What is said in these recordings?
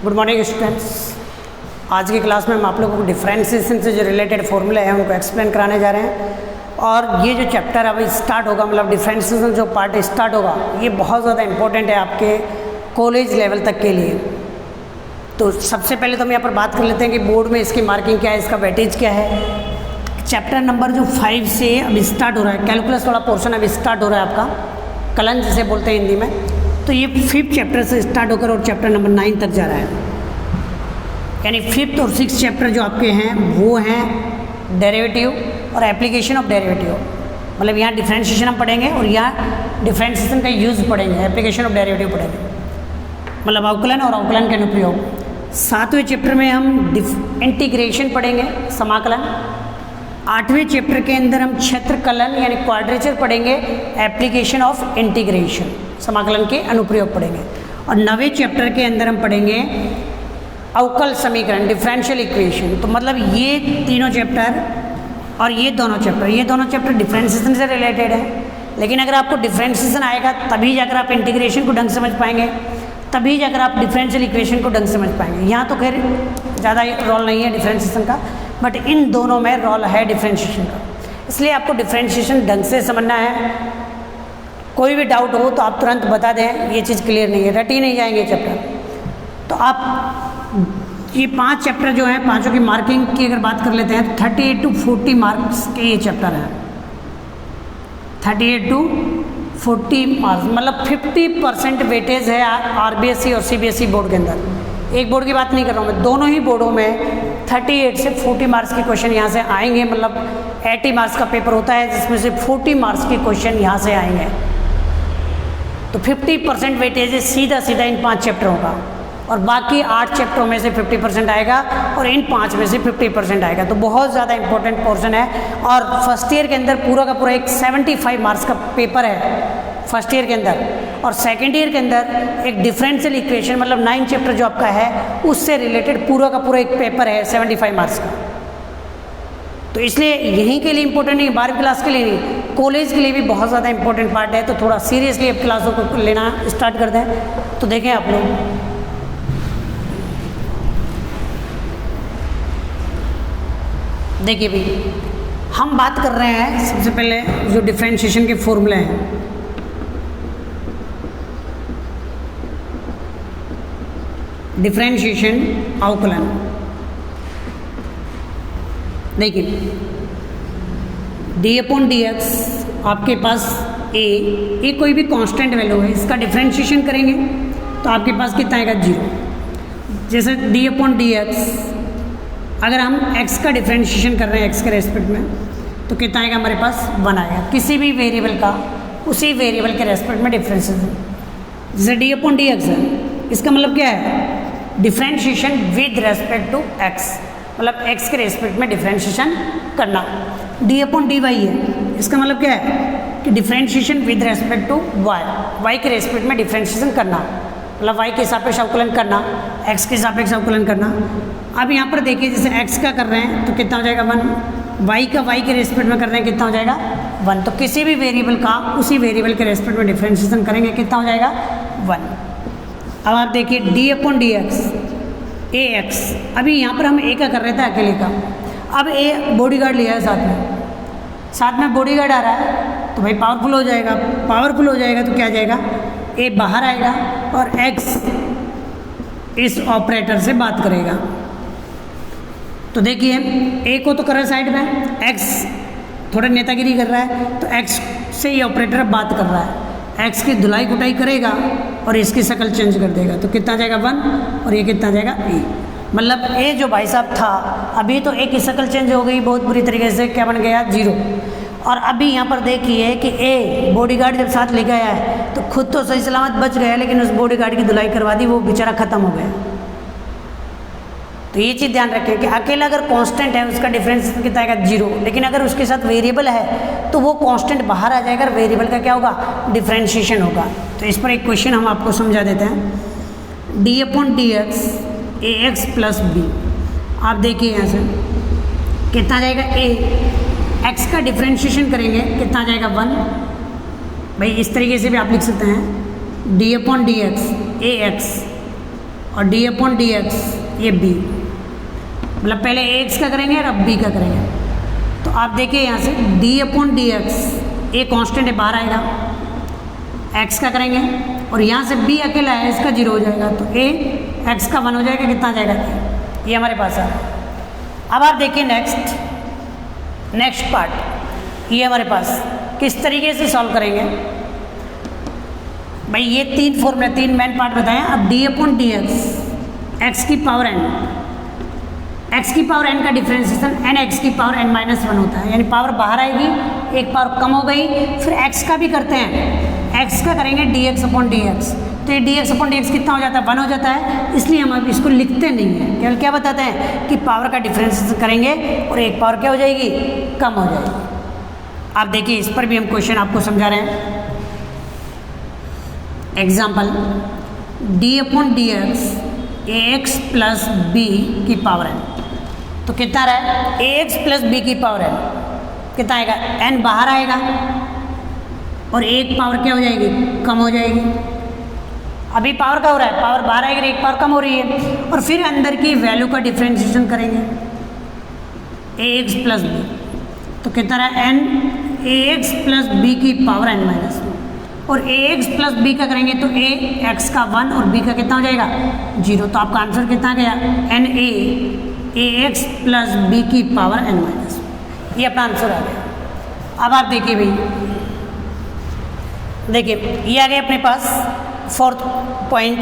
Good morning students. आज की class में हम आप लोगों को डिफरेंशिएशन से जो रिलेटेड फॉर्मूले हैं उनको एक्सप्लेन कराने जा रहे हैं। और ये जो चैप्टर अभी स्टार्ट होगा, मतलब डिफरेंशिएशन जो पार्ट स्टार्ट होगा, ये बहुत ज़्यादा इंपॉर्टेंट है आपके कॉलेज लेवल तक के लिए। तो सबसे पहले तो हम यहाँ पर बात कर लेते हैं कि बोर्ड में इसकी मार्किंग क्या है, इसका वेटेज क्या है। चैप्टर नंबर जो 5 से अब स्टार्ट हो रहा है, कैलकुलस वाला पोर्शन अब स्टार्ट हो रहा है आपका, कलन जिसे बोलते हैं हिंदी में। तो ये 5th चैप्टर से स्टार्ट होकर और चैप्टर नंबर 9 तक जा रहा है। यानी 5th और 6th चैप्टर जो आपके हैं वो हैं डेरिवेटिव और एप्लीकेशन ऑफ डेरिवेटिव। मतलब यहाँ डिफरेंशिएशन हम पढ़ेंगे और यहाँ डिफरेंशिएशन का यूज़ पढ़ेंगे, एप्लीकेशन ऑफ डेरिवेटिव पढ़ेंगे, मतलब अवकलन और अवकलन के अनुप्रयोग। 7वें चैप्टर में हम इंटीग्रेशन पढ़ेंगे, समाकलन। 8वें चैप्टर के अंदर हम क्षेत्रकलन यानी क्वाड्रेचर पढ़ेंगे, एप्लीकेशन ऑफ इंटीग्रेशन, समाकलन के अनुप्रयोग पढ़ेंगे। और 9वें चैप्टर के अंदर हम पढ़ेंगे अवकल समीकरण, डिफरेंशियल इक्वेशन। तो मतलब ये तीनों चैप्टर और ये दोनों चैप्टर डिफरेंशिएशन से रिलेटेड है। लेकिन अगर आपको डिफरेंशिएशन आएगा तभी जाकर आप इंटीग्रेशन को ढंग से समझ पाएंगे, तभी जाकर आप डिफरेंशियल इक्वेशन को ढंग से समझ पाएंगे। यहाँ तो खैर ज़्यादा रोल नहीं है डिफरेंशिएशन का, बट इन दोनों में रोल है डिफरेंशिएशन का। इसलिए आपको डिफरेंशिएशन ढंग से समझना है। कोई भी डाउट हो तो आप तुरंत बता दें, ये चीज़ क्लियर नहीं है, रट ही नहीं जाएंगे चैप्टर। तो आप ये 5 चैप्टर जो हैं, पाँचों की मार्किंग की अगर बात कर लेते हैं तो 38 to 40 मार्क्स के ये चैप्टर हैं। 38 to 40 मार्क्स, मतलब 50% वेटेज है आरबीएसई और सीबीएसई बोर्ड के अंदर। एक बोर्ड की बात नहीं कर रहा हूँ मैं, दोनों ही बोर्डों में 38 से 40 मार्क्स के क्वेश्चन यहाँ से आएंगे। मतलब 80 मार्क्स का पेपर होता है जिसमें से 40 मार्क्स के क्वेश्चन यहाँ से आएंगे। तो 50% वेटेज है सीधा इन 5 चैप्टरों का, और बाकी 8 चैप्टरों में से 50% आएगा और इन 5 में से 50% आएगा। तो बहुत ज़्यादा इंपॉर्टेंट पोर्शन है। और फर्स्ट ईयर के अंदर पूरा का पूरा एक 75 मार्क्स का पेपर है फर्स्ट ईयर के अंदर, और सेकेंड ईयर के अंदर एक डिफरेंशियल इक्वेशन, मतलब 9 चैप्टर जो आपका है उससे रिलेटेड पूरा का पूरा एक पेपर है 75 मार्क्स का। तो इसलिए यहीं के लिए इंपॉर्टेंट नहीं, 12वीं क्लास के लिए नहीं, कॉलेज के लिए भी बहुत ज़्यादा इंपॉर्टेंट पार्ट है। तो थोड़ा सीरियसली अब क्लासों को लेना स्टार्ट कर दें। तो देखें आप लोग, देखिए भाई, हम बात कर रहे हैं सबसे पहले जो डिफरेंशिएशन के फॉर्मूले हैं। डिफरेंशिएशन अवकलन, देखिए d/dx आपके पास a कोई भी कांस्टेंट वैल्यू है, इसका डिफरेंशिएशन करेंगे तो आपके पास कितना आएगा, 0। जैसे d/dx अगर हम x का डिफरेंशिएशन कर रहे हैं x के रेस्पेक्ट में तो कितना आएगा हमारे पास, 1 आएगा। किसी भी वेरिएबल का उसी वेरिएबल के रेस्पेक्ट में डिफरेंशिएशन, जैसे d/dx है, इसका मतलब क्या है, differentiation with respect to x, मतलब x के रेस्पेक्ट में डिफरेंशिएशन करना। d/dy है, इसका मतलब क्या है कि differentiation with respect to y के रेस्पेक्ट में डिफरेंशिएशन करना, मतलब y के सापेक्ष अवकलन करना, x के सापेक्ष अवकलन करना। अब यहाँ पर देखिए, जैसे x का कर रहे हैं तो कितना हो जाएगा, 1, y का y के रेस्पेक्ट में कर रहे हैं कितना हो जाएगा, 1। तो किसी भी वेरिएबल का उसी वेरिएबल के रेस्पेक्ट में डिफरेंशिएशन करेंगे कितना हो जाएगा, 1। अब आप देखिए d/dx ax, अभी यहाँ पर हम a का कर रहे थे अकेले का, अब a बॉडीगार्ड लिया है साथ में बॉडीगार्ड आ रहा है तो भाई पावरफुल हो जाएगा तो क्या जाएगा, a बाहर आएगा और x इस ऑपरेटर से बात करेगा। तो देखिए a को तो कर रहा है साइड में, x थोड़ा नेतागिरी कर रहा है तो x से ये ऑपरेटर बात कर रहा है, x की धुलाई कुटाई करेगा और इसकी शक्ल चेंज कर देगा तो कितना जाएगा, 1, और ये कितना जाएगा, a। मतलब a जो भाई साहब था अभी तो a की शक्ल चेंज हो गई बहुत बुरी तरीके से, क्या बन गया, 0। और अभी यहाँ पर देखिए कि a बॉडीगार्ड जब साथ ले गया है तो खुद तो सही सलामत बच गया, लेकिन उस बॉडीगार्ड की धुलाई करवा दी, वो बेचारा खत्म हो गया। तो ये चीज़ ध्यान रखें कि अकेला अगर कांस्टेंट है उसका डिफरेंस कितना आएगा, 0, लेकिन अगर उसके साथ वेरिएबल है तो वो कांस्टेंट बाहर आ जाएगा, वेरिएबल का क्या होगा, डिफरेंशिएशन होगा। तो इस पर एक क्वेश्चन हम आपको समझा देते हैं। d/dx ax + b, आप देखिए यहाँ से कितना जाएगा, a x का डिफरेंशिएशन करेंगे कितना जाएगा, 1। भाई इस तरीके से भी आप लिख सकते हैं d/dx ax और डी अपॉन डी एक्स ये बी, मतलब पहले एक्स का करेंगे और अब बी का करेंगे। तो आप देखिए यहाँ से D upon d x a constant है बाहर आएगा, एक्स का करेंगे और यहाँ से बी अकेला है इसका 0 हो जाएगा, तो ए एक्स का 1 हो जाएगा, कितना आ जाएगा ये हमारे पास आ रहा है। अब आप देखिए नेक्स्ट पार्ट, ये हमारे पास किस तरीके से सॉल्व करेंगे भाई। ये 3 फॉर्मूला 3 मेन पार्ट बताएं। अब D upon d x x की पावर एन, एक्स की पावर एन का डिफ्रेंसिएशन एन एक्स की पावर एन माइनस 1 होता है, यानी पावर बाहर आएगी, एक पावर कम हो गई। फिर एक्स का भी करते हैं, एक्स का करेंगे D x upon d x, तो ये D x upon d x कितना हो जाता है 1 हो जाता है, इसलिए हम अब इसको लिखते नहीं हैं, केवल क्या बताते हैं कि पावर का डिफ्रेंसिएशन करेंगे और एक पावर क्या हो जाएगी कम हो जाएगी। आप देखिए इस पर भी हम क्वेश्चन आपको समझा रहे हैं। Example d upon d x a x plus b की पावर एन, तो कितना रहा है ए एक्स प्लस बी की पावर एन, कितना आएगा एन बाहर आएगा और एक पावर क्या हो जाएगी कम हो जाएगी। अभी पावर का हो रहा है, पावर बाहर आएगी और एक पावर कम हो रही है, और फिर अंदर की वैल्यू का डिफ्रेंशिएशन करेंगे ए एक्स प्लस बी, तो कितना रहा n a x plus b की पावर एन माइनस 1, और ए एक्स प्लस बी का करेंगे तो ए एक्स का 1 और बी का कितना हो जाएगा 0, तो आपका आंसर कितना गया n a x plus b की पावर एन माइनस 1, ये अपना आंसर आ गया। अब आप देखिए भाई, देखिए ये आ गया अपने पास 4th पॉइंट।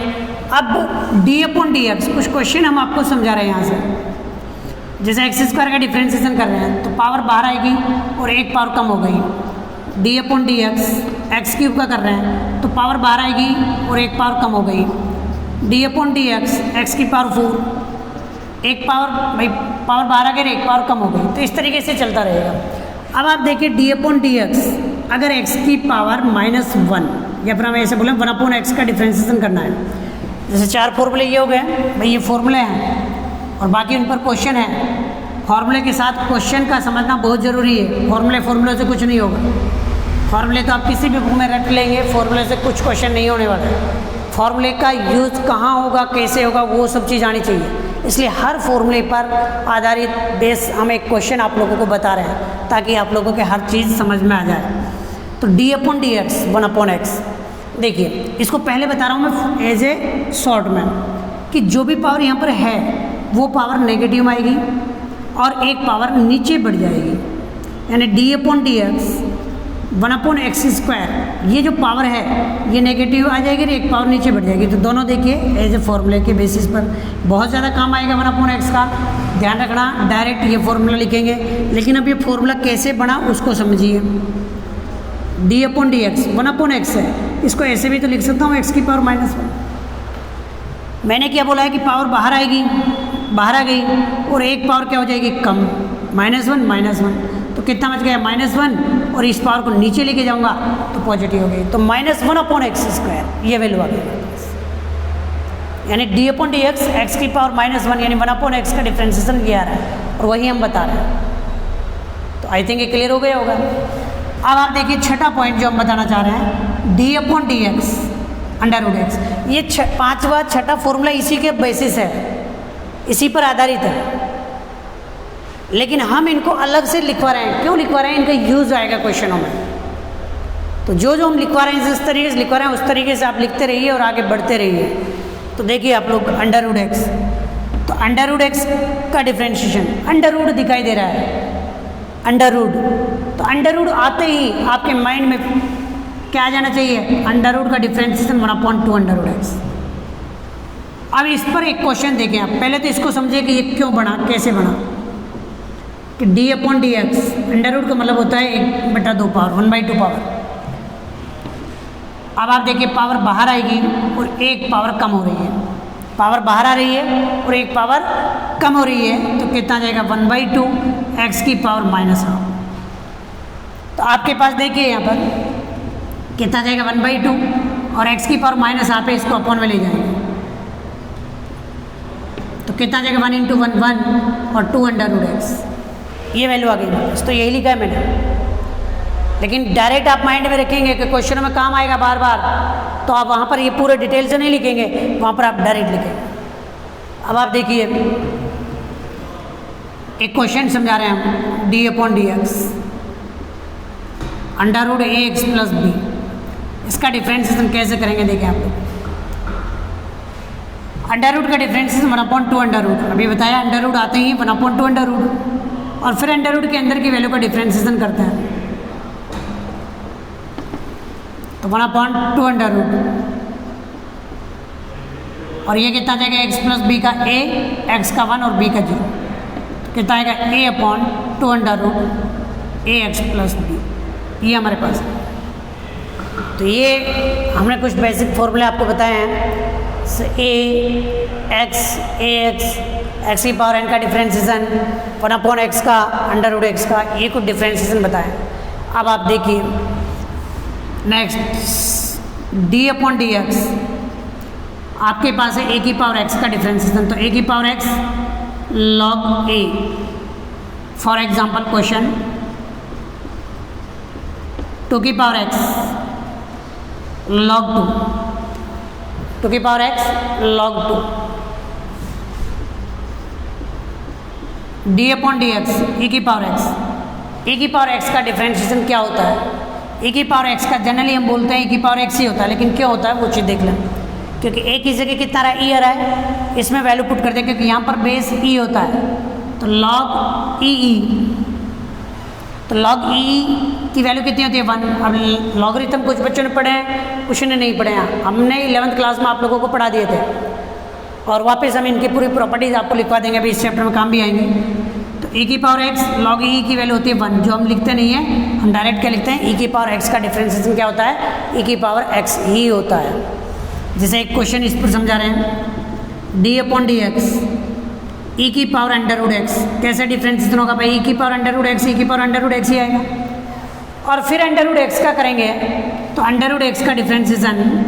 अब डी अपॉन डी एक्स, कुछ क्वेश्चन हम आपको समझा रहे हैं यहाँ से, जैसे एक्स स्क्वायर का डिफ्रेंसिएशन कर रहे हैं तो पावर बाहर आएगी और एक पावर कम हो गई। D upon d x x cube का कर रहे हैं तो पावर बाहर आएगी और एक पावर कम हो गई। D upon d x x की पावर 4, एक पावर भाई पावर बाहर आ गई एक पावर कम हो गई, तो इस तरीके से चलता रहेगा। अब आप देखिए डी अपॉन डी एक्स, अगर एक्स की पावर -1 या फिर हम ऐसे बोले 1 अपॉन एक्स का डिफ्रेंसिएशन करना है, जैसे 4 फॉर्मूले ये हो गए भाई, ये फॉर्मूले हैं और बाकी उन पर क्वेश्चन है। फॉर्मूले के साथ क्वेश्चन का समझना बहुत ज़रूरी है, फॉर्मूले से कुछ नहीं होगा। फॉर्मूले तो आप किसी भी बुक में रट लेंगे, फॉर्मूले से कुछ क्वेश्चन नहीं होने वाला है। फॉर्मूले का यूज़ कहाँ होगा कैसे होगा वो सब चीज़ आनी चाहिए, इसलिए हर फॉर्मूले पर आधारित बेस हम एक क्वेश्चन आप लोगों को बता रहे हैं ताकि आप लोगों के हर चीज़ समझ में आ जाए। तो d upon d x 1 upon x, देखिए इसको पहले बता रहा हूँ मैं एज ए शॉर्ट में कि जो भी पावर यहाँ पर है वो पावर नेगेटिव आएगी और एक पावर नीचे बढ़ जाएगी, यानी D upon d x 1 upon x square, ये जो पावर है ये नेगेटिव आ जाएगी और एक पावर नीचे बढ़ जाएगी। तो दोनों देखिए एज ए फॉर्मूले के बेसिस पर बहुत ज़्यादा काम आएगा 1 अपॉन एक्स का, ध्यान रखना। डायरेक्ट ये फॉर्मूला लिखेंगे, लेकिन अब ये फॉर्मूला कैसे बना उसको समझिए। D upon d x 1 upon x है, इसको ऐसे भी तो लिख सकता हूँ एक्स की पावर -1। मैंने क्या बोला है कि पावर बाहर आएगी, बाहर आ गई और एक पावर क्या हो जाएगी कम, -1 तो कितना बच गया -1, और इस पावर को नीचे लेके जाऊंगा तो पॉजिटिव हो गई, तो -1 अपॉन एक्स स्क्वायर ये वैल्यू आ गई। यानी D upon d x x की पावर -1 यानी 1 अपॉन एक्स का डिफ्रेंसिएशन ये आ रहा है और वही हम बता रहे हैं। तो आई थिंक ये क्लियर हो गया होगा। अब आप देखिए छठा पॉइंट जो हम बताना चाह रहे हैं, D upon d x under x, ये 5वां छठा फॉर्मूला इसी के बेसिस है, इसी पर आधारित है, लेकिन हम इनको अलग से लिखवा रहे हैं। क्यों लिखवा रहे हैं? इनका यूज आएगा क्वेश्चनों में। तो जो हम लिखवा रहे हैं जिस तरीके से लिखवा रहे हैं उस तरीके से आप लिखते रहिए और आगे बढ़ते रहिए। तो देखिए आप लोग अंडर एक्स, तो अंडर एक्स का डिफ्रेंशिएशन अंडर दिखाई दे रहा है, अंडर, तो अंडर आते ही आपके माइंड में क्या आ जाना चाहिए, अंडर का डिफ्रेंशिएशन 1/2 अंडर एक्स। अब इस पर एक क्वेश्चन देखें आप, पहले तो इसको समझिए कि ये क्यों बना, कैसे बना। कि D upon d x under का मतलब होता है 1/2 पावर, 1/2 पावर। अब आप देखिए पावर बाहर आएगी और एक पावर कम हो रही है, पावर बाहर आ रही है और एक पावर कम हो रही है, तो कितना जाएगा 1/2 एक्स की पावर -1। तो आपके पास देखिए यहाँ पर कितना जाएगा 1/2 और एक्स की पावर -1 है, इसको अपॉन में ले जाएंगे तो कितना जाएगा 1 × 1 1 और 2 अंडर एक्स, ये वैल्यू आ गई। तो यही लिखा है मैंने, लेकिन डायरेक्ट आप माइंड में रखेंगे कि क्वेश्चन में काम आएगा बार बार, तो आप वहाँ पर ये पूरे डिटेल से नहीं लिखेंगे, वहाँ पर आप डायरेक्ट लिखेंगे। अब आप देखिए एक क्वेश्चन समझा रहे हैं हम, d upon d x under root a x plus b, इसका डिफ्रेंशिएशन कैसे करेंगे देखिए आप लोग। अंडर रूट का डिफ्रेंशिएशन 1/2 अंडर रूट, अभी बताया अंडर रूट आते ही 1/2 अंडर रूट, और फिर अंडर रूट के अंदर की वैल्यू का डिफ्रेंशिएशन करते हैं तो 1/2 अंडर रूट, और ये कितना जाएगा एक्स प्लस बी का ए, एक्स का 1 और बी का 0, कितना आएगा ए upon 2 under root a x plus B, ये हमारे पास है। तो ये हमने कुछ बेसिक फॉर्मूले आपको बताए हैं, ए एक्स की पावर एन का डिफ्रेंशिएशन 1/x का अंडर रूट एक्स का, ये कुछ डिफ्रेंशिएशन बताएं। अब आप देखिए next D upon d x, आपके पास है ए की पावर एक्स का डिफ्रेंशिएशन, तो ए की power x log a, for example question 2 की पावर एक्स लॉग 2 की power x log 2, d upon d x a की पावर एक्स, ए की पावर एक्स का डिफ्रेंशिएशन क्या होता है, ए की पावर एक्स का जनरली हम बोलते हैं ए की पावर एक्स ही होता है, लेकिन क्यों होता है वो चीज़ देख लें, क्योंकि ए की जगह कितना रहा ई आ रहा है, इसमें वैल्यू पुट कर दें क्योंकि यहाँ पर बेस ई होता है, तो लॉग ई, तो लॉग ई की वैल्यू कितनी होती है 1। अब लॉगरिथम कुछ बच्चों ने पढ़े हैं, कुछ ने नहीं पढ़े हैं, हमने 11th क्लास में आप लोगों को पढ़ा दिए थे, और वापस हम इनकी पूरी प्रॉपर्टीज आपको लिखवा देंगे, अभी इस चैप्टर में काम भी आएंगे। तो e की पावर x log e की वैल्यू होती है 1, जो हम लिखते नहीं है, हम डायरेक्ट क्या लिखते हैं, e की पावर x का डिफ्रेंशिएशन क्या होता है, e की पावर x ही होता है। जैसे एक क्वेश्चन इस पर समझा रहे हैं, d अपॉन डी एक्स ई की पावर अंडर रूट एक्स, कैसे डिफ्रेंशिएशन होगा भाई, e की पावर अंडर रूट एक्स, ई की पावर अंडर रूट एक्स ही आएगा, और फिर अंडर रूट एक्स का करेंगे तो अंडर रूट एक्स का डिफ्रेंशिएशन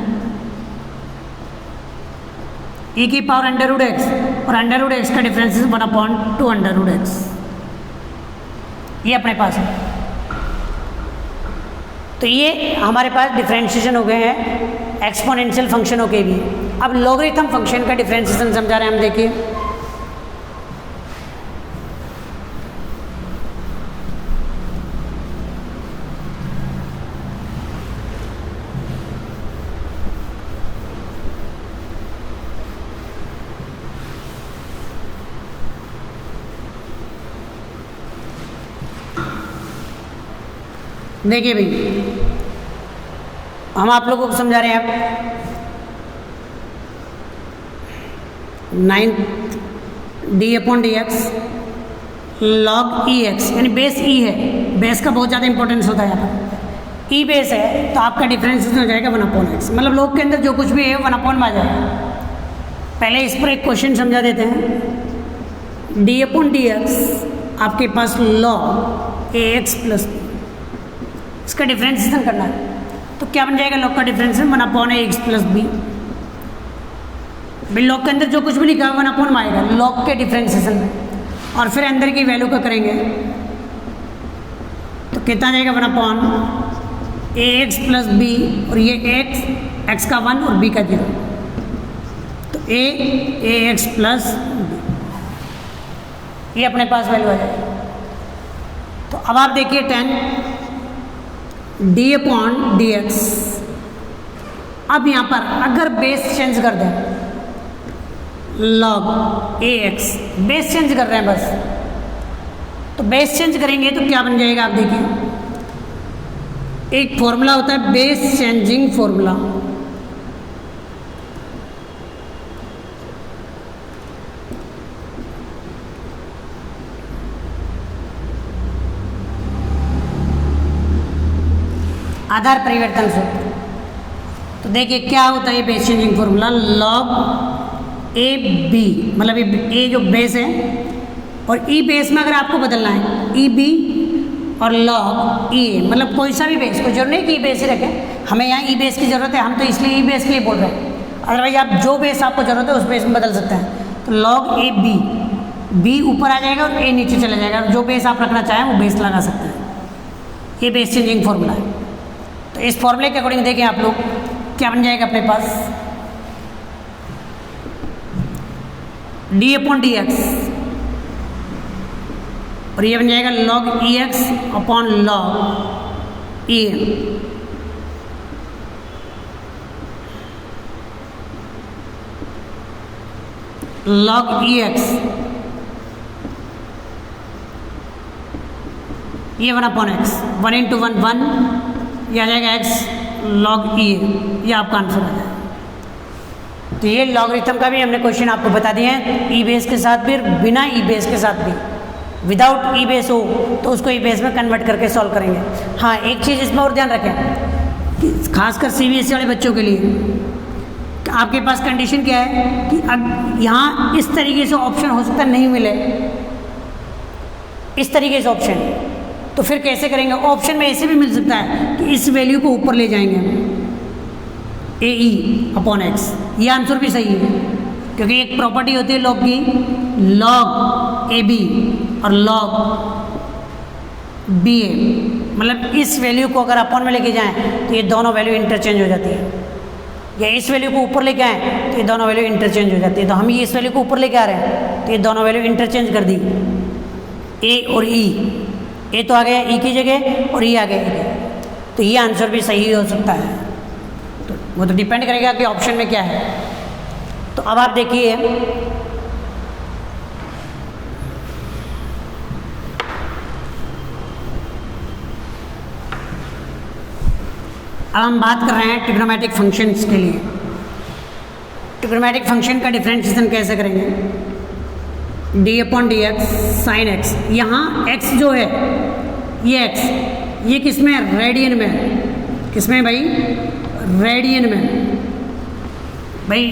e की पावर अंडर रूट एक्स, और अंडर रूट एक्स का डिफ्रेंशिएशन 1/2 अंडर रूट एक्स, ये अपने पास है। तो ये हमारे पास डिफ्रेंशिएशन हो गए हैं एक्सपोनेंशियल फंक्शनों के भी। अब लॉगरिथम फंक्शन का डिफ्रेंशिएशन समझा रहे हैं हम, देखिए देखिए भाई हम आप लोगों को समझा रहे हैं, अब 9 d upon d x log e x, यानी बेस ई है, बेस का बहुत ज़्यादा इंपॉर्टेंस होता है यहाँ पर, ई बेस है तो आपका डिफ्रेंशिएशन हो जाएगा 1/x, मतलब लॉग के अंदर जो कुछ भी है 1/में आ जाएगा। पहले इस पर एक क्वेश्चन समझा देते हैं, डी अपॉन डी एक्स आपके पास लॉग ए एक्स प्लस, इसका डिफ्रेंशिएशन करना है तो क्या बन जाएगा, लॉग का differentiation 1/x plus B, log के अंदर जो कुछ भी लिखा है 1/में आएगा लॉग के डिफ्रेंशिएशन में, और फिर अंदर की वैल्यू का करेंगे तो कितना जाएगा 1/ax प्लस बी, और ये x का 1 और b का 0, तो ax प्लस b, ये अपने पास वैल्यू आ जाएगी। तो अब आप देखिए 10 डी अपॉन डी एक्स, अब यहाँ पर अगर बेस चेंज कर दें, लॉग ए एक्स, बेस चेंज कर रहे हैं बस, तो बेस चेंज करेंगे तो क्या बन जाएगा, आप देखिए एक फॉर्मूला होता है बेस चेंजिंग फॉर्मूला, आधार परिवर्तन सूत्र। तो देखिए क्या होता है base changing formula, log a b, मतलब ए जो बेस है और ई बेस में अगर आपको बदलना है ई बी और लॉग ई ए, मतलब कोई सा भी बेस, कोई जरूर नहीं कि ई बेस ही रखें, हमें यहाँ ई बेस की ज़रूरत है, हम तो इसलिए ई बेस के लिए बोल रहे हैं, अदरवाइज आप जो बेस आपको ज़रूरत है उस बेस में बदल सकते हैं। तो लॉग ए बी, बी ऊपर आ जाएगा और ए नीचे चला जाएगा, जो बेस आप रखना चाहें वो बेस लगा सकते हैं, ये बेस चेंजिंग फॉर्मूला है। तो इस फॉर्मूले के अकॉर्डिंग देखिए आप लोग क्या बन जाएगा अपने पास, डी अपॉन डी एक्स, और ये बन जाएगा log e x upon log e n. log e x ये 1 अपॉन एक्स, 1 इंटू 1 1, ये आ जाएगा एक्स log ई एन, ये आपका आंसर आ जाएगा। तो ये लॉगरिथम का भी हमने क्वेश्चन आपको बता दिए हैं, ई बेस के साथ भी, बिना ई बेस के साथ भी। विदाउट ई बेस हो तो उसको ई बेस में कन्वर्ट करके सॉल्व करेंगे। हाँ, एक चीज़ इसमें और ध्यान रखें कि खासकर सीबीएसई वाले बच्चों के लिए आपके पास कंडीशन क्या है कि अब यहाँ इस तरीके से ऑप्शन हो सकता है नहीं मिले, इस तरीके से ऑप्शन, तो फिर कैसे करेंगे? ऑप्शन में ऐसे भी मिल सकता है कि इस वैल्यू को ऊपर ले जाएंगे हम, ए ई अपॉन एक्स। ये आंसर भी सही है, क्योंकि एक प्रॉपर्टी होती है लॉग की, लॉग ए बी और लॉग बी ए, मतलब इस वैल्यू को अगर अपॉन में लेके जाएं तो ये दोनों वैल्यू इंटरचेंज हो जाती है, या इस वैल्यू को ऊपर लेके आएँ तो ये दोनों वैल्यू इंटरचेंज हो जाती है। तो हम ये इस वैल्यू को ऊपर लेके आ रहे हैं तो ये दोनों वैल्यू इंटरचेंज कर दी, ए और ई, ए तो आ गया ई की जगह और ई आ गया, तो ये आंसर भी सही हो सकता है। तो वो तो डिपेंड करेगा कि ऑप्शन में क्या है। तो अब आप देखिए, अब हम बात कर रहे हैं ट्रिग्नोमेट्रिक फंक्शंस के लिए। ट्रिग्नोमेट्रिक फंक्शन का डिफरेंशिएशन कैसे करेंगे? D upon d x sine x, यहाँ एक्स जो है ये एक्स, ये किस में है? रेडियन में है। किस में भाई? रेडियन में। भाई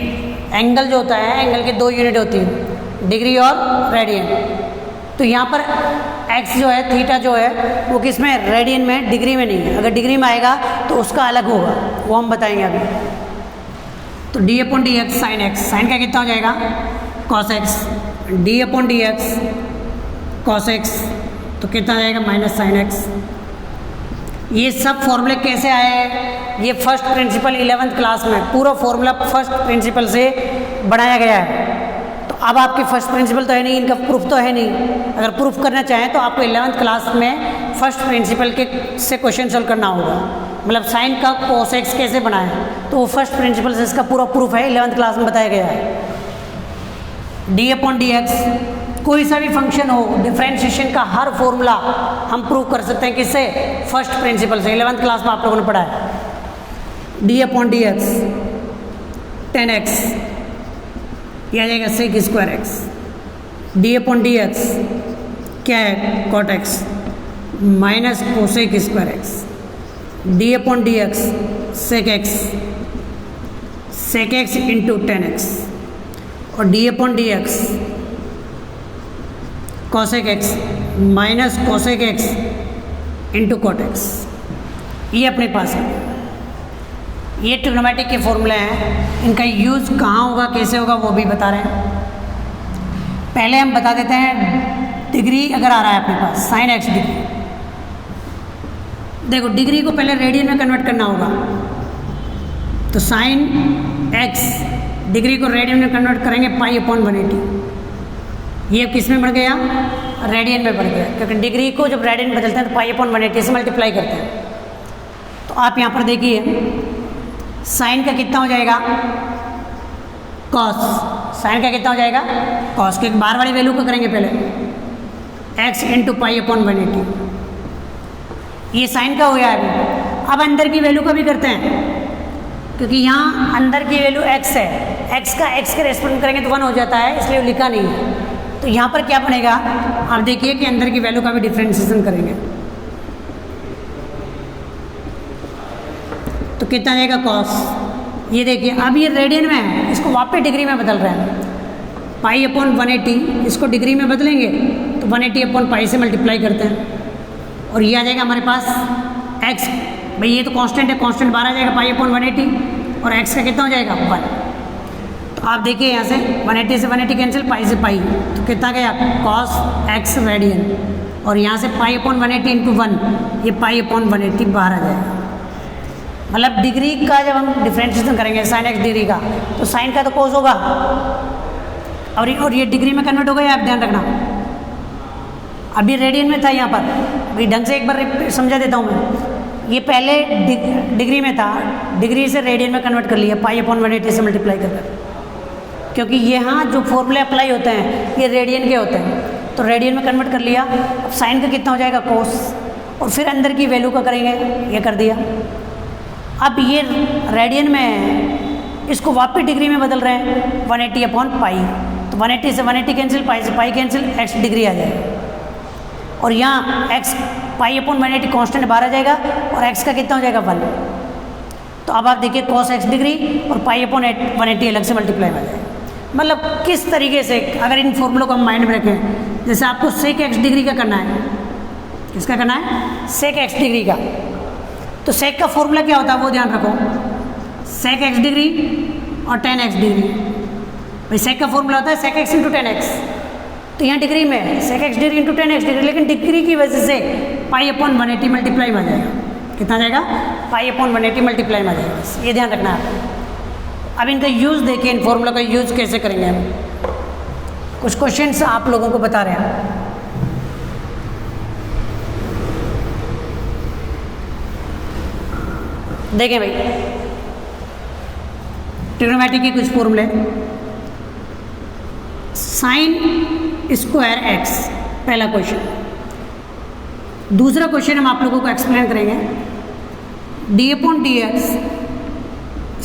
एंगल जो होता है, एंगल के दो यूनिट होती है, डिग्री और रेडियन। तो यहाँ पर x जो है, थीटा जो है, वो किस में? रेडियन में, डिग्री में नहीं है। अगर डिग्री में आएगा तो उसका अलग होगा, वो हम बताएंगे अभी। तो d upon d x sine x, sine का कितना हो जाएगा? Cos x. D upon d x cos x, तो कितना जाएगा? Minus sine x. ये सब फॉर्मूले कैसे आए हैं? ये फर्स्ट प्रिंसिपल 11th क्लास में पूरा फॉर्मूला फर्स्ट प्रिंसिपल से बनाया गया है। तो अब आपके फर्स्ट प्रिंसिपल तो है नहीं, इनका प्रूफ तो है नहीं। अगर प्रूफ करना चाहें तो आपको 11th क्लास में फर्स्ट प्रिंसिपल के से क्वेश्चन सॉल्व करना होगा। मतलब साइन का कॉस एक्स कैसे बनाए, तो वो फर्स्ट प्रिंसिपल से इसका पूरा प्रूफ है, 11th क्लास में बताया गया है। डी अपॉन डी एक्स, कोई सा भी फंक्शन हो, डिफरेंशिएशन का हर फॉर्मूला हम प्रूव कर सकते हैं किससे? फर्स्ट प्रिंसिपल से। 11th क्लास में आप लोगों ने पढ़ा है। D upon d x 10x, ये आ जाएगा sec square x. D upon d x क्या है? Cot x minus cosec square x. D upon d x sec x into 10x, और d upon d x cosec x minus cosec x into cot x. ये अपने पास है। ये trigonometric के फॉर्मूले हैं, इनका यूज़ कहाँ होगा, कैसे होगा, वो भी बता रहे हैं। पहले हम बता देते हैं, डिग्री अगर आ रहा है अपने पास, साइन एक्स डिग्री, देखो डिग्री को पहले रेडियन में कन्वर्ट करना होगा। तो साइन एक्स डिग्री को रेडियन में कन्वर्ट करेंगे, पाई अपॉन 180। ये किस में बढ़ गया? रेडियन में बढ़ गया, क्योंकि डिग्री को जब रेडियन में बदलते हैं तो पाई अपॉन 180 से मल्टीप्लाई करते हैं। तो आप यहाँ पर देखिए, साइन का कितना हो जाएगा? कॉस। साइन का कितना हो जाएगा? कॉस के बाहर वाली वैल्यू को करेंगे पहले, x इंटू पाई अपॉन 180। ये साइन का हो गया अभी। अब अंदर की वैल्यू का भी करते हैं, क्योंकि यहाँ अंदर की वैल्यू x है, x का x के रेस्पेक्ट करेंगे तो 1 हो जाता है, इसलिए लिखा नहीं है। तो यहाँ पर क्या बनेगा? आप देखिए कि अंदर की वैल्यू का भी डिफरेंशिएशन करेंगे, तो कितना आएगा? कॉस। ये देखिए अब ये रेडियन में है, इसको वापस डिग्री में बदल रहे हैं, पाई अपॉन 180, इसको डिग्री में बदलेंगे तो 180 अपॉन पाई से मल्टीप्लाई करते हैं, और ये आ जाएगा हमारे पास x। भाई ये तो कांस्टेंट है, कांस्टेंट बाहर आ जाएगा, पाई अपॉन 180, और x का कितना हो जाएगा? 1। तो आप देखिए यहाँ से 180 से 180 कैंसिल, पाई से पाई, तो कितना गया? कॉस x रेडियन, और यहाँ से पाई अपॉन 180 इंटू 1, ये पाई अपॉन 180 बाहर आ जाएगा। मतलब डिग्री का जब हम डिफरेंशिएशन करेंगे साइन एक्स डिग्री का, तो साइन का तो कोस होगा, और ये डिग्री में कन्वर्ट हो गया, आप ध्यान रखना। अभी रेडियन में था यहाँ पर, अभी ढंग से एक बार समझा देता हूँ मैं। ये पहले डिग्री में था, डिग्री से रेडियन में कन्वर्ट कर लिया π/180 से मल्टीप्लाई कर, क्योंकि यहाँ जो फॉर्मूले अप्लाई होते हैं ये रेडियन के होते हैं, तो रेडियन में कन्वर्ट कर लिया। अब साइन का कितना हो जाएगा कोस, और फिर अंदर की वैल्यू का करेंगे, ये कर दिया। अब ये रेडियन में है, इसको वापस डिग्री में बदल रहे हैं 180/π, तो 180 से 180 कैंसिल, पाई से पाई कैंसिल, x डिग्री आ जाएगा। और यहाँ x π/180 कांस्टेंट बाहर आ जाएगा, और x का कितना हो जाएगा 1। तो अब आप देखिए cos x डिग्री और π/180 अलग से मल्टीप्लाई हो जाएगा। मतलब किस तरीके से, अगर इन फॉर्मूलों को हम माइंड में रखें, जैसे आपको sec x डिग्री का करना है, किसका करना है, sec x डिग्री का, तो sec का फॉर्मूला क्या होता है वो ध्यान रखो, sec x डिग्री और tan x डिग्री। भाई sec का फॉर्मूला होता है sec x into tan x, तो यहाँ डिग्री में है sec x degree into tan x degree, लेकिन डिग्री की वजह से π/180 मल्टीप्लाई में आ जाएगा। कितना जाएगा, π/180 मल्टीप्लाई में आ जाएगा, बस ये ध्यान रखना है। अब इनका यूज़ देखिए, इन फॉर्मूला का यूज़ कैसे करेंगे हम, कुछ क्वेश्चंस आप लोगों को बता रहे हैं। देखें भाई, ट्रिग्नोमेट्री के कुछ फॉर्मूले, साइन स्क्वायर x, पहला क्वेश्चन। दूसरा क्वेश्चन हम आप लोगों को एक्सप्लेन करेंगे, d/dx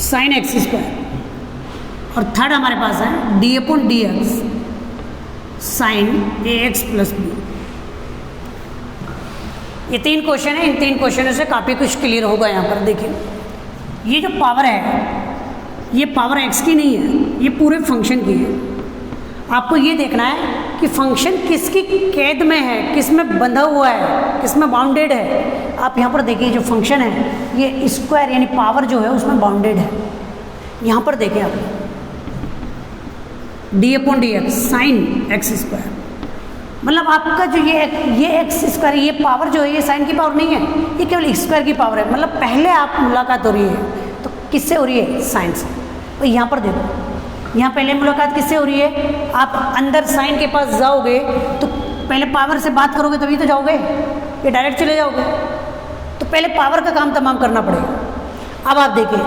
साइन x स्क्वायर, और थर्ड हमारे पास है d/dx sign ax plus b। ये 3 क्वेश्चन है, इन 3 क्वेश्चनों से काफ़ी कुछ क्लियर होगा। यहाँ पर देखिए, ये जो पावर है ये पावर x की नहीं है, ये पूरे फंक्शन की है। आपको ये देखना है कि फंक्शन किसकी कैद में है, किस में बंधा हुआ है, किस में बाउंडेड है। आप यहाँ पर देखिए, जो फंक्शन है ये स्क्वायर यानी पावर जो है उसमें बाउंडेड है। यहाँ पर देखें आप, d/dx साइन x स्क्वायर, मतलब आपका जो ये x स्क्वायर, ये पावर जो है ये साइन की पावर नहीं है, ये केवल स्क्वायर की पावर है। मतलब पहले आप मुलाकात हो रही है तो किससे हो रही है, साइन से। तो यहाँ पर देखो, यहाँ पहले मुलाकात किससे हो रही है, आप अंदर साइन के पास जाओगे तो पहले पावर से बात करोगे तभी तो जाओगे, ये डायरेक्ट चले जाओगे, तो पहले पावर का काम तमाम करना पड़ेगा। अब आप देखिए,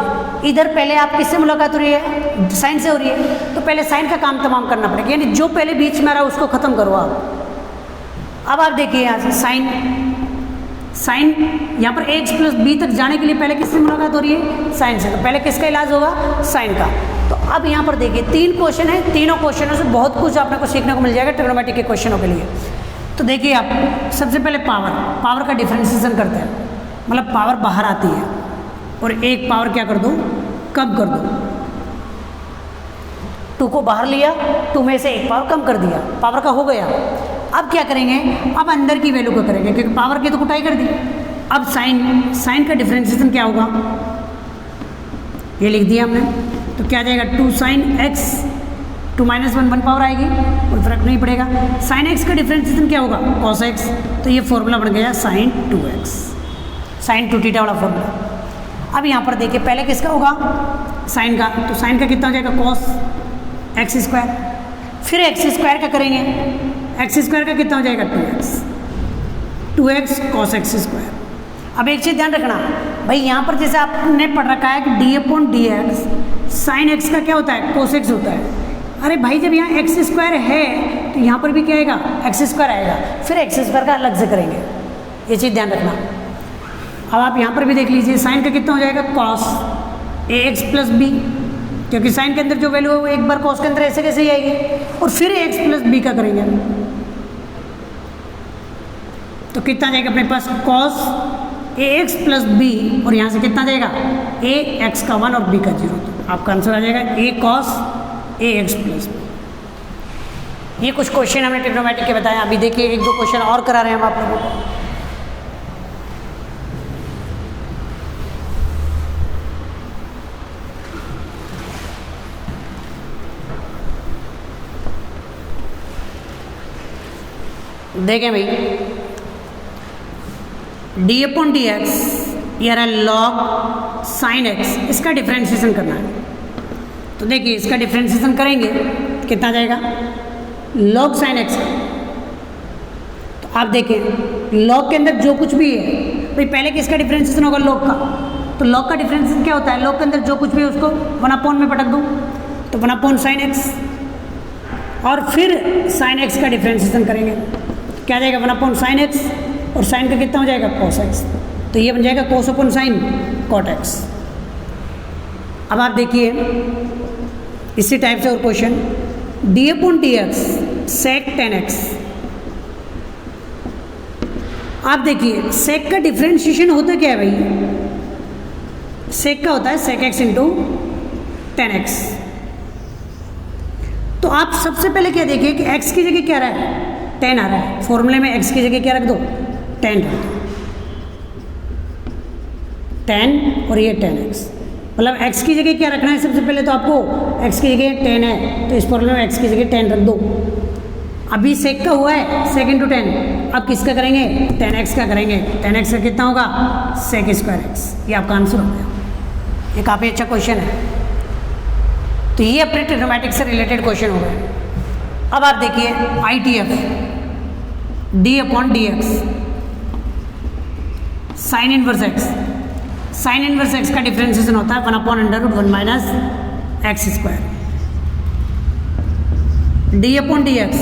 इधर पहले आप किससे मुलाकात हो रही है, साइन से हो रही है, तो पहले साइन का काम तमाम करना पड़ेगा, यानी जो पहले बीच में आ रहा है उसको ख़त्म करो आप। अब आप देखिए यहाँ से साइन यहाँ पर x प्लस b तक जाने के लिए पहले किससे मुलाकात हो रही है, साइन से, तो पहले किसका इलाज होगा, साइन का। तो अब यहाँ पर देखिए 3 क्वेश्चन है, तीनों क्वेश्चनों से बहुत कुछ आपने को सीखने को मिल जाएगा ट्रिग्नोमेट्री के क्वेश्चनों के लिए। तो देखिए आप, सबसे पहले पावर का डिफ्रेंशिएशन करते हैं, मतलब पावर बाहर आती है, और एक पावर क्या कर दो, कम कर दो। 2 को बाहर लिया, 2 में से एक पावर कम कर दिया, पावर का हो गया। अब क्या करेंगे, अब अंदर की वैल्यू का करेंगे, क्योंकि पावर की तो कुटाई कर दी। अब साइन का डिफ्रेंशिएशन क्या होगा, ये लिख दिया हमने, तो क्या जाएगा 2 sin x, 2 - 1 पावर आएगी, कोई फर्क नहीं पड़ेगा। साइन x का डिफ्रेंशिएशन क्या होगा, cos x, तो ये फॉर्मूला बन गया sin 2x, sin 2θ वाला फॉर्मूला। अब यहाँ पर देखिए, पहले किसका होगा, साइन का, तो साइन का कितना हो जाएगा, cos x स्क्वायर, फिर x स्क्वायर का करेंगे, x स्क्वायर का कितना हो जाएगा, 2x cos x स्क्वायर। अब एक चीज़ ध्यान रखना भाई, यहाँ पर जैसे आपने पढ़ रखा है कि d/dx साइन x का क्या होता है, cos x होता है। अरे भाई, जब यहाँ x स्क्वायर है तो यहाँ पर भी क्या आएगा, x स्क्वायर आएगा, फिर x स्क्वायर का अलग से करेंगे, ये चीज़ ध्यान रखना। अब आप यहाँ पर भी देख लीजिए, साइन का कितना हो जाएगा, cos ax प्लस b, क्योंकि साइन के अंदर जो वैल्यू है वो एक बार cos के अंदर ऐसे कैसे ही आएगी, और फिर ax प्लस b का करेंगे, तो कितना जाएगा अपने पास, cos ax प्लस b, और यहाँ से कितना जाएगा, ax का 1 और b का 0, तो आपका आंसर आ जाएगा a cos ax plus b। ये कुछ क्वेश्चन हमने ट्रिग्नोमेट्री के बताया। अभी देखिए 1-2 क्वेश्चन और करा रहे हैं हम आप लोगों को। देखें भाई, d/dx या log sin x, इसका डिफ्रेंशिएशन करना है। तो देखिए इसका डिफ्रेंशिएशन करेंगे, कितना आ जाएगा log sin x। तो आप देखें log के अंदर जो कुछ भी है भाई पहले किसका डिफरेंशिएशन होगा log का, तो log का डिफरेंशिएशन क्या होता है, log के अंदर जो कुछ भी है उसको 1 में पटक दो तो 1 sin x, और फिर sin x का डिफरेंशिएशन करेंगे क्या जाएगा 1 sin x, और sin का कितना हो जाएगा cos x, तो ये बन जाएगा cos upon sin cot x। अब आप देखिए इसी टाइप से और question d upon dx sec tan x। आप देखिए sec का डिफरेंशिएशन होता क्या है भाई, sec का होता है sec x into tan x। तो आप सबसे पहले क्या देखिए कि x की जगह क्या रहा है, tan आ रहा है, फॉर्मूले में x की जगह क्या रख दो, tan रख दो, tan और ये tan x, मतलब x की जगह क्या रखना है, सबसे पहले तो आपको x की जगह tan है तो इस फॉर्मूले में x की जगह tan रख दो। अभी sec का हुआ है sec इंटू tan, अब किसका करेंगे tan x का करेंगे, tan x का कितना होगा sec स्क्वायर x, ये आपका आंसर हो गया। ये काफ़ी अच्छा क्वेश्चन है, तो ये अपने ट्रिग्नोमेट्रिक से रिलेटेड क्वेश्चन हो गए। अब आप देखिए ITF d upon dx sine inverse x, sine inverse x का डिफरेंशिएशन होता है 1/√1 minus x square, d upon dx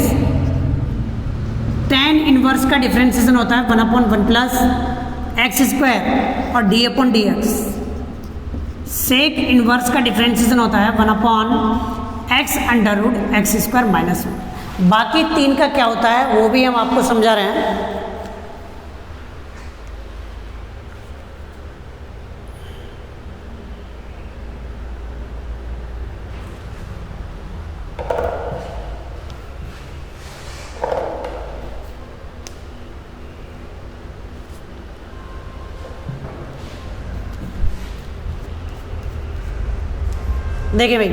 tan inverse का डिफरेंशिएशन होता है 1/1 प्लस एक्स स्क्वायर, और d upon dx sec inverse का डिफरेंशिएशन होता है 1/x स्क्वायर माइनस 1। बाकी 3 का क्या होता है वो भी हम आपको समझा रहे हैं। देखिए भाई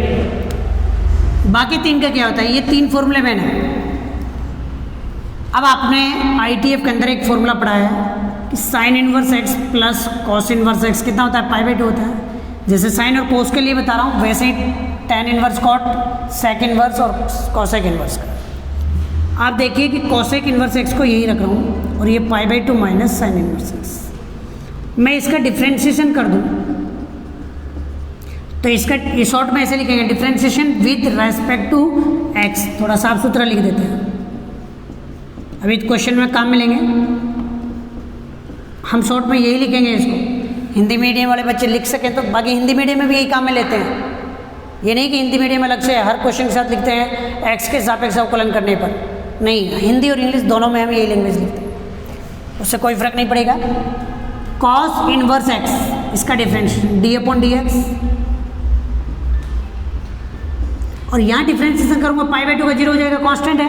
बाकी 3 का क्या होता है, ये 3 फॉर्मूले मैंने, अब आपने ITF के अंदर एक फॉर्मूला पढ़ा है कि sign inverse x plus cos inverse x कितना होता है, π/2 होता है। जैसे साइन और कोस के लिए बता रहा हूँ वैसे ही tan inverse cot, sec inverse और कॉसेक इनवर्स का। आप देखिए कि कॉसेक इनवर्स x को यही रख रहा हूँ और ये π/2 माइनस साइन इनवर्स x। मैं इसका डिफ्रेंशिएशन कर दूँ तो इसका ये शॉर्ट में ऐसे लिखेंगे differentiation with respect to x, थोड़ा साफ सुथरा लिख देते हैं, अभी क्वेश्चन में काम मिलेंगे। हम शॉर्ट में यही लिखेंगे इसको, हिंदी मीडियम वाले बच्चे लिख सकें तो, बाकी हिंदी मीडियम में भी यही काम में लेते हैं। ये नहीं कि हिंदी मीडियम अलग से हर क्वेश्चन के साथ लिखते हैं x के सापेक्ष अवकलन करने पर, नहीं, हिंदी और इंग्लिश दोनों में हम यही लैंग्वेज लिखते हैं, उससे कोई फर्क नहीं पड़ेगा। कॉस इनवर्स x इसका डिफरेंशिएशन d अपॉन dx, और यहाँ डिफ्रेंशिएशन करूँगा π/2 का 0 हो जाएगा, कांस्टेंट है,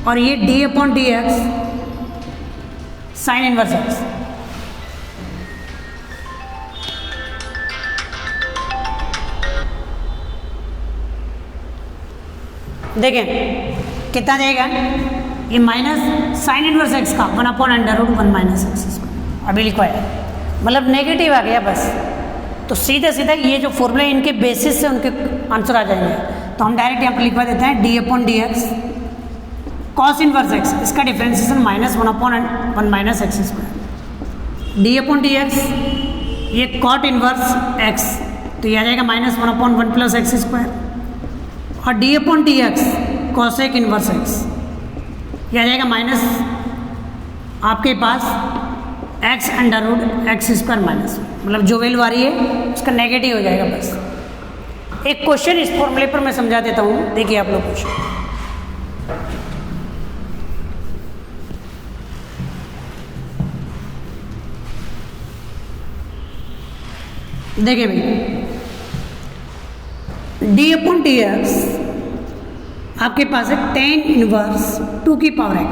और ये d upon dx sine inverse x। देखें कितना जाएगा, ये माइनस साइन इनवर्स x का 1/√1 माइनस एक्स स्क्वायर, अभी लिखा है, मतलब नेगेटिव आ गया बस। तो सीधा सीधा ये जो फॉर्मूले इनके बेसिस से उनके आंसर आ जाएंगे, तो हम डायरेक्ट यहाँ पर लिखवा देते हैं d upon dx cos inverse x, इसका differentiation -1/1 minus x square, d upon dx ये कॉट इनवर्स x, तो ये आ जाएगा -1/1 प्लस एक्स स्क्वायर, और d upon dx cosec inverse x, ये आ जाएगा माइनस आपके पास x स्क्वायर माइनस, मतलब जो वैल्यू आ रही है उसका नेगेटिव हो जाएगा बस। एक क्वेश्चन इस फॉर्मूले पर मैं समझा देता हूँ, देखिए आप लोग क्वेश्चन। देखिए भाई d अपॉन dx आपके पास है tan इनवर्स 2 की पावर x,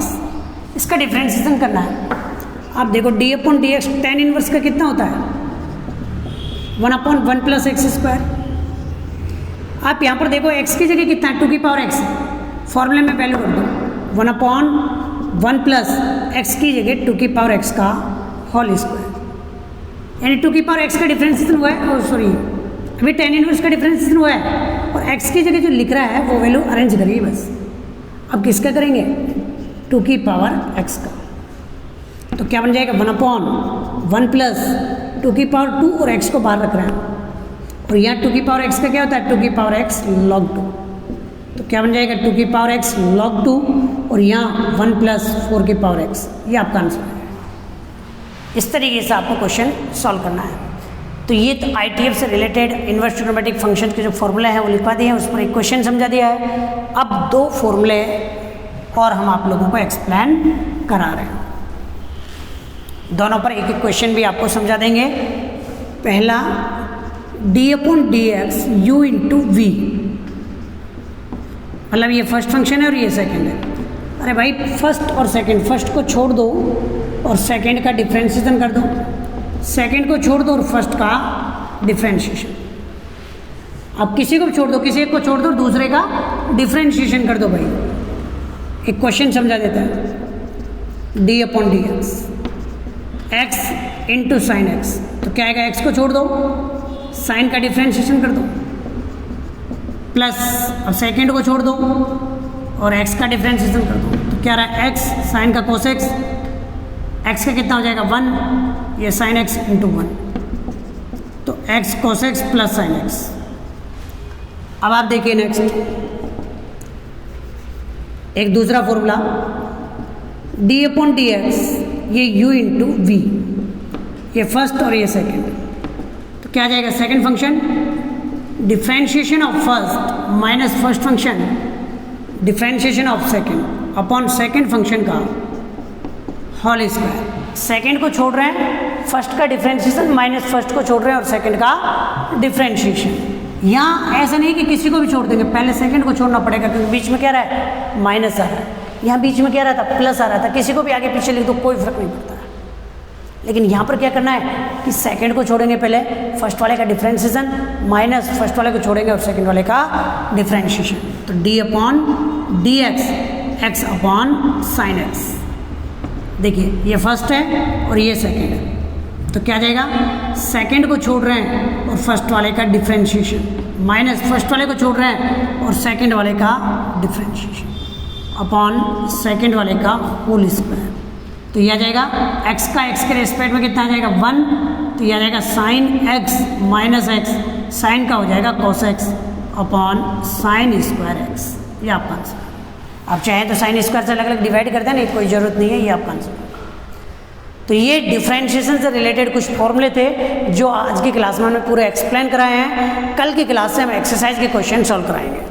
इसका डिफरेंशिएशन करना है। आप देखो d upon dx tan inverse का कितना होता है 1/1 प्लस एक्स स्क्वायर। आप यहाँ पर देखो x की जगह कितना है 2 की पावर x, फॉर्मूले में वैल्यू रख दो 1/1 प्लस एक्स की जगह 2 की पावर x का होल स्क्वायर, यानी 2 की पावर x का डिफरेंशिएशन हुआ है, और सॉरी अभी tan इनवर्स का डिफरेंशिएशन हुआ है और x की जगह जो लिख रहा है वो वैल्यू अरेंज करिए बस। अब किसका करेंगे, 2 की पावर x का, तो क्या बन जाएगा 1/1 प्लस 2 की पावर 2 और x को बाहर रख रहे हैं और यहाँ 2 की पावर x का क्या होता है 2 की पावर x log 2, तो क्या बन जाएगा 2 की पावर x log 2 और यहाँ 1 प्लस 4 की पावर x, ये आपका आंसर है। इस तरीके से आपको क्वेश्चन सॉल्व करना है। तो ये तो ITF से रिलेटेड इन्वर्स ट्रिग्नोमेट्रिक फंक्शन के जो फॉर्मूला है वो लिखवा दिए हैं, उस पर एक क्वेश्चन समझा दिया है। अब 2 फॉर्मूले और हम आप लोगों को एक्सप्लेन करा रहे हैं, दोनों पर एक एक क्वेश्चन भी आपको समझा देंगे। पहला d/dx u इंटू वी, मतलब ये फर्स्ट फंक्शन है और ये सेकंड है। अरे भाई फर्स्ट और सेकंड, फर्स्ट को छोड़ दो और सेकंड का डिफ्रेंशिएशन कर दो, सेकंड को छोड़ दो और फर्स्ट का डिफ्रेंशिएशन। अब किसी को छोड़ दो, किसी एक को छोड़ दो और दूसरे का डिफ्रेंशिएशन कर दो। भाई एक क्वेश्चन समझा देता है, d/dx x into sine x, तो क्या आएगा x को छोड़ दो, साइन का डिफ्रेंशिएशन कर दो, प्लस अब सेकंड को छोड़ दो और x का डिफ्रेंशिएशन कर दो, तो क्या रहा है x साइन का कोस x, x का कितना हो जाएगा 1, ये साइन x इंटू 1, तो x कोस x प्लस साइन x। अब आप देखिए नेक्स्ट एक दूसरा फॉर्मूला d/dx, ये u इंटू वी, ये फर्स्ट और ये सेकंड, तो क्या आ जाएगा second function differentiation of first minus first function differentiation of second upon second function का होल स्क्वायर। सेकंड को छोड़ रहे हैं, फर्स्ट का डिफ्रेंशिएशन माइनस फर्स्ट को छोड़ रहे हैं और सेकंड का डिफ्रेंशिएशन। यहाँ ऐसा नहीं कि किसी को भी छोड़ देंगे, पहले सेकंड को छोड़ना पड़ेगा क्योंकि बीच में क्या रहा है माइनस आ रहा है, यहाँ बीच में क्या रहा था प्लस आ रहा था, किसी को भी आगे पीछे लिख दो कोई फर्क नहीं पड़ता। लेकिन यहाँ पर क्या करना है कि सेकंड को छोड़ेंगे पहले, फर्स्ट वाले का डिफ्रेंशिएशन माइनस फर्स्ट वाले को छोड़ेंगे और सेकंड वाले का डिफ्रेंशिएशन, तो d/dx x upon sign x। देखिए ये फर्स्ट है और ये सेकंड है, तो क्या आ जाएगा सेकंड को छोड़ रहे हैं और फर्स्ट वाले का डिफ्रेंशिएशन माइनस फर्स्ट वाले को छोड़ रहे हैं और सेकंड वाले का डिफ्रेंशिएशन अपॉन सेकंड वाले का होल स्क्वायर, तो यह आ जाएगा x का x के रेस्पेक्ट में कितना आ जाएगा 1, तो यह आ जाएगा sine x minus x, sine का हो जाएगा cos x upon sine square x, ये आपका आंसर। आप चाहें तो साइन स्क्वायर से अलग अलग डिवाइड कर दें, नहीं कोई ज़रूरत नहीं है, ये आपका आंसर। तो ये डिफरेंशिएशन से रिलेटेड कुछ फॉर्मूले थे जो आज की क्लास में हमने पूरे एक्सप्लेन कराए हैं। कल की क्लास से हम एक्सरसाइज के क्वेश्चन सॉल्व कराएंगे।